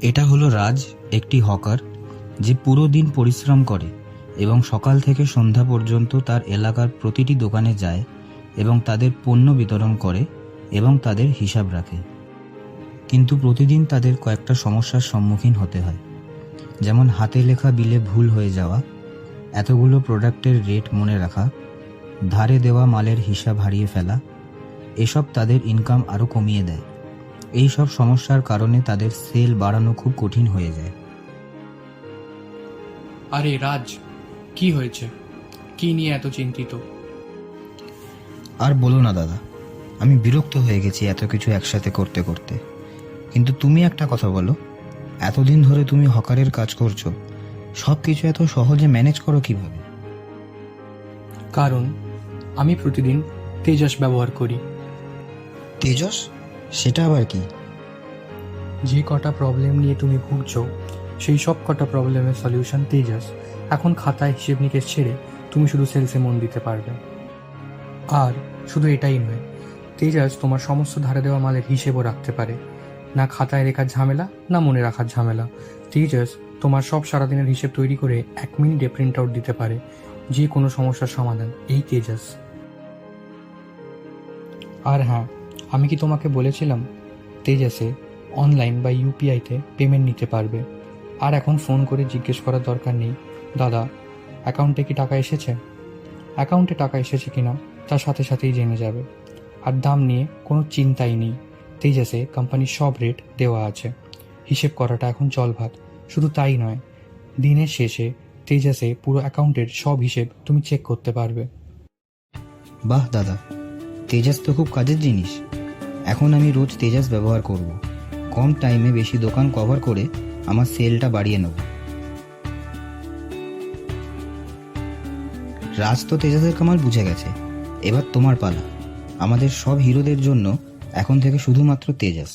এটা হলো রাজ, একটি হকার যে পুরো দিন পরিশ্রম করে এবং সকাল থেকে সন্ধ্যা পর্যন্ত তার এলাকার প্রতিটি দোকানে যায় এবং তাদের পণ্য বিতরণ করে এবং তাদের হিসাব রাখে। কিন্তু প্রতিদিন তাদের কয়েকটা সমস্যার সম্মুখীন হতে হয়, যেমন হাতে লেখা বিলে ভুল হয়ে যাওয়া, এতগুলো প্রোডাক্টের রেট মনে রাখা, ধারে দেওয়া মালের হিসাব হারিয়ে ফেলা। এসব তাদের ইনকাম আরও কমিয়ে দেয়। এই সব সমস্যার কারণে তাদের সেল বাড়ানো খুব কঠিন হয়ে যায়। আরে রাজ, কি হয়েছে? কি নিয়ে এত চিন্তিত? আর বলো না দাদা, আমি বিরক্ত হয়ে গেছি এত কিছু একসাথে করতে করতে। কিন্তু তুমি একটা কথা বলো, এতদিন ধরে তুমি হকারের কাজ করছো, সব কিছু এত সহজে ম্যানেজ করো কিভাবে? কারণ আমি প্রতিদিন তেজস ব্যবহার করি। তেজস? সেটা আবার কি? যে কটা প্রবলেম নিয়ে তুমি ভুগছো, সেই সব কটা প্রবলেমের সলিউশন তেজস। এখন খাতায় হিসেব নিকেশ ছেড়ে তুমি শুধু সেলসে মন দিতে পারবে। আর শুধু এটাই নয়, তেজস তোমার সমস্ত ধারে দেওয়া মালের হিসেবও রাখতে পারে। না খাতায় লেখার ঝামেলা, না মনে রাখার ঝামেলা। তেজস তোমার সব সারাদিনের হিসেব তৈরি করে 1 মিনিটে প্রিন্ট আউট দিতে পারে। যে কোনো সমস্যার সমাধান এই তেজস। আর হ্যাঁ, আমি কি তোমাকে বলেছিলাম তেজসে অনলাইন বা ইউপিআইতে পেমেন্ট নিতে পারবে। আর এখন ফোন করে জিজ্ঞেস করার দরকার নেই, দাদা অ্যাকাউন্টে কি টাকা এসেছে। অ্যাকাউন্টে টাকা এসেছে কিনা তার সাথে সাথেই জেনে যাবে। আর দাম নিয়ে কোনো চিন্তাই নেই, তেজসে কোম্পানির সব রেট দেওয়া আছে। হিসেব করাটা এখন জলভাত। শুধু তাই নয়, দিনের শেষে তেজসে পুরো অ্যাকাউন্টের সব হিসেব তুমি চেক করতে পারবে। বাহ দাদা, তেজাস তো খুব কাজের জিনিস। এখন আমি রোজ তেজাস ব্যবহার করব। কম টাইমে বেশি দোকান কভার করে আমার সেলটা বাড়িয়ে নেব। রাজ তো তেজাসের কামাল বুঝে গেছে, এবার তোমার পালা। আমাদের সব হিরোদের জন্য এখন থেকে শুধুমাত্র তেজাস।